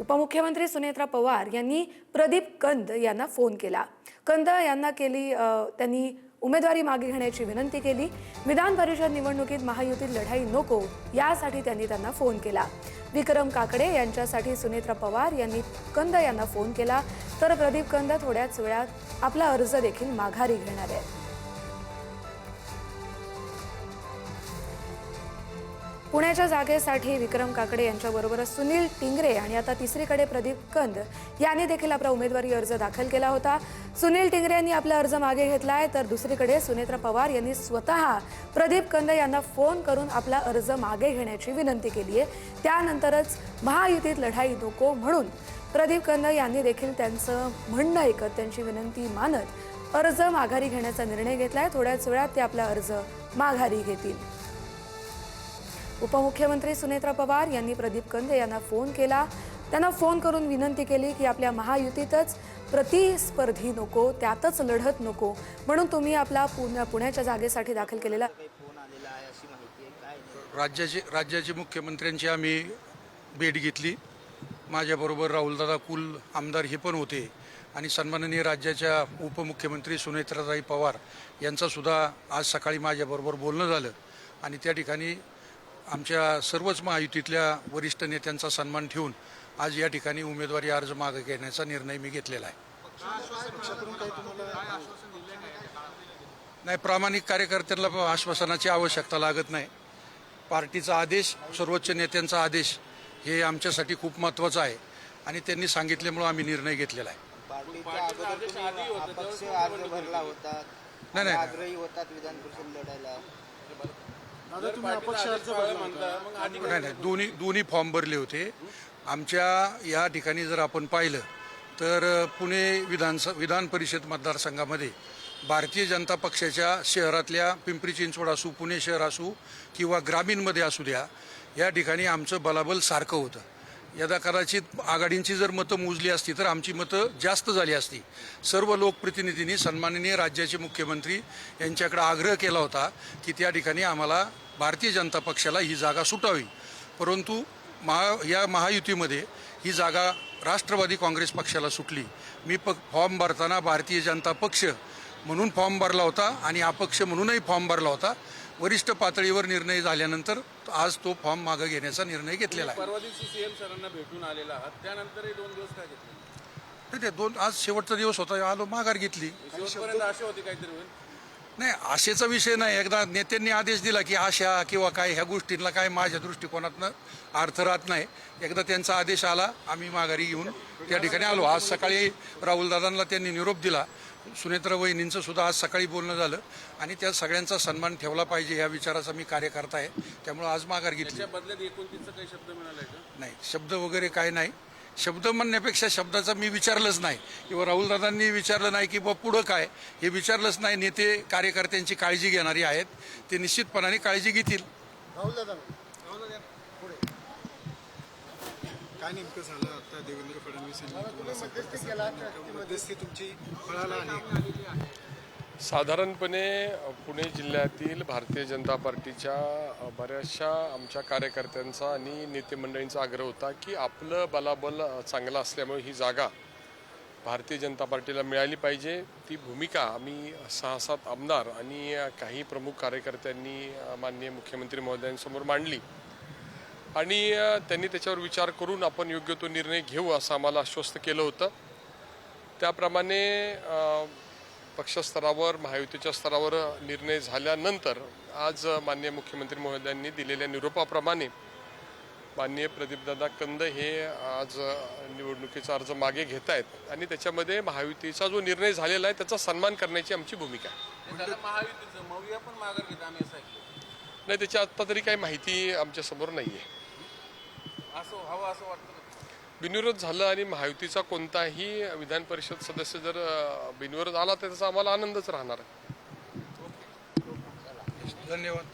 उपमुख्यमंत्री सुनेत्रा पवार यांनी प्रदीप कंद यांना फोन केला। कंद यांना त्यांनी उमेदवारी मागे घेण्याची विनंती केली। विधान परिषद निवडणुकीत महायुतीत लढाई नको यासाठी त्यांना फोन केला। विक्रम काकडे यांच्यासाठी सुनेत्रा पवार यांनी कंद यांना फोन केला, तर प्रदीप कंद थोड्याच वेळात आपला अर्ज देखील माघारी घेणार आहेत। पुण्याच्या जागेसाठी विक्रम काकडे यांच्याबरोबरच सुनील टिंगरे आणि आता तिसरीकडे प्रदीप कंद यांनी देखील आपला उमेदवारी अर्ज दाखल केला होता। सुनील टिंगरे यांनी आपला अर्ज मागे घेतलाय, तर दुसरीकडे सुनेत्रा पवार यांनी स्वतः प्रदीप कंद यांना फोन करून आपला अर्ज मागे घेण्याची विनंती केली आहे। त्यानंतरच महायुतीत लढाई नको म्हणून प्रदीप कंद यांनी देखील त्यांचं म्हणणं ऐकत त्यांची विनंती मानत अर्ज माघारी घेण्याचा निर्णय घेतलाय। थोड्याच वेळात ते आपला अर्ज माघारी घेतील। उपमुख्यमंत्री सुनेत्रा पवार यांनी प्रदीप कंद यांना फोन केला। त्यांना फोन करून विनंती केली की आपल्या महायुतीतच प्रतिस्पर्धी नको, त्यातच लढत नको म्हणून तुम्ही आपला पुण्याच्या जागेसाठी दाखल केलेला राज्याचे मुख्यमंत्र्यांची आम्ही भेट घेतली। माझ्याबरोबर राहुलदादा कुल आमदार हे पण होते आणि सन्माननीय राज्याच्या उपमुख्यमंत्री सुनेत्राताई पवार यांचा सुद्धा आज सकाळी माझ्याबरोबर बोलणं झालं आणि त्या ठिकाणी आमच्या सर्वच महायुतीतल्या वरिष्ठ नेत्यांचा सन्मान ठेवून आज या ठिकाणी उमेदवारी अर्ज मागे घेण्याचा निर्णय मी घेतलेला आहे। नाही, प्रामाणिक कार्यकर्त्यांना आश्वासनाची आवश्यकता लागत नाही। पार्टीचा आदेश, सर्वोच्च नेत्यांचा आदेश हे आमच्यासाठी खूप महत्त्वाचं आहे आणि त्यांनी सांगितल्यामुळे आम्ही निर्णय घेतलेला आहे। नाही दोन्ही फॉर्म भरले होते। आमच्या या ठिकाणी जर आपण पाहिलं तर पुणे विधान परिषद मतदारसंघामध्ये भारतीय जनता पक्षाच्या शहरातल्या पिंपरी चिंचवड असू, पुणे शहर असू किंवा ग्रामीणमध्ये असू द्या, या ठिकाणी आमचं बलाबल सारखं होतं। यदा कदाचित आघाडींची जर मतं मोजली असती तर आमची मतं जास्त झाली असती। सर्व लोकप्रतिनिधींनी सन्माननीय राज्याचे मुख्यमंत्री यांच्याकडे आग्रह केला होता की त्या ठिकाणी आम्हाला भारतीय जनता पक्षाला ही जागा सुटावी, परंतु या महायुतीमध्ये ही जागा राष्ट्रवादी काँग्रेस पक्षाला सुटली। मी फॉर्म भरताना भारतीय जनता पक्ष म्हणून फॉर्म भरला होता आणि अपक्ष म्हणूनही फॉर्म भरला होता। वरिष्ठ पातळीवर निर्णय झाल्यानंतर आज तो फॉर्म मागे घेण्याचा निर्णय घेतलेला आहे। परवा दिवशी सीएम सरांना भेटून आलेला आहात, त्यानंतर 2 दिवस काय घेतले? ते आज शेवटचा दिवस होता, आलो माघार घेतली। शेवटपर्यंत आशा होती काहीतरी होईल? नाही, आशेचा विषय नाही। एकदा नेत्यांनी आदेश दिला की आशा किंवा काय ह्या गोष्टींना काय माझ्या दृष्टिकोनातनं अर्थ राहत नाही। एकदा त्यांचा आदेश आला, आम्ही माघारी घेऊन त्या ठिकाणी आलो। आज सकाळी राहुलदादांना त्यांनी निरोप दिला। सुनेत्रा वहिनींचं सुद्धा आज सकाळी बोलणं झालं आणि त्या सगळ्यांचा सन्मान ठेवला पाहिजे या विचाराचा मी कार्यकर्ता आहे, त्यामुळे आज माघार घेतली। त्याच्या बदल्यात 29चा काही शब्द मिळालाय का? नाही, शब्द वगैरे काय नाही। शब्द म्हणण्यापेक्षा शब्दाचा मी विचारलंच नाही किंवा राहुलदादांनी विचारलं नाही की बा पुढं काय हे विचारलंच नाही। नेते कार्यकर्त्यांची काळजी घेणारी आहेत, ते निश्चितपणाने काळजी घेतील। काय नेमकं झालं आता? देवेंद्र फडणवीस यांनी मध्यस्थी तुमची फळाला आली? साधारणपणे पुणे जिल्ह्यातील भारतीय जनता पार्टीच्या बऱ्याचशा आमच्या कार्यकर्त्यांचा आणि नेते मंडळींचा आग्रह होता की आपलं बलाबल चांगलं असल्यामुळे ही जागा भारतीय जनता पार्टीला मिळाली पाहिजे। ती भूमिका आम्ही 6-7 आमदार आणि काही प्रमुख कार्यकर्त्यांनी माननीय मुख्यमंत्री महोदयांसमोर मांडली आणि त्यांनी त्याच्यावर विचार करून आपण योग्य तो निर्णय घेऊ असं आम्हाला आश्वस्त केलं होतं। त्याप्रमाणे पक्षस्तरावर, महायुतीच्या स्तरावर निर्णय झाल्यानंतर आज माननीय मुख्यमंत्री महोदयांनी दिलेल्या निरोपाप्रमाणे माननीय प्रदीपदादा कंद हे आज निवडणुकीचा अर्ज मागे घेत आहेत आणि त्याच्यामध्ये महायुतीचा जो निर्णय झालेला आहे त्याचा सन्मान करण्याची आमची भूमिका आहे। महायुतीचं मौर्य पण माघार घेत आम्ही असं नाही, त्याची आत्ता तरी काही माहिती आमच्यासमोर नाही आहे। असं हवं असं वाटतं? बिनविरोध झालं आणि महायुतीचा कोणताही विधान परिषद सदस्य जर बिनविरोध आला तर त्याचा आम्हाला आनंदच राहणार आहे। धन्यवाद।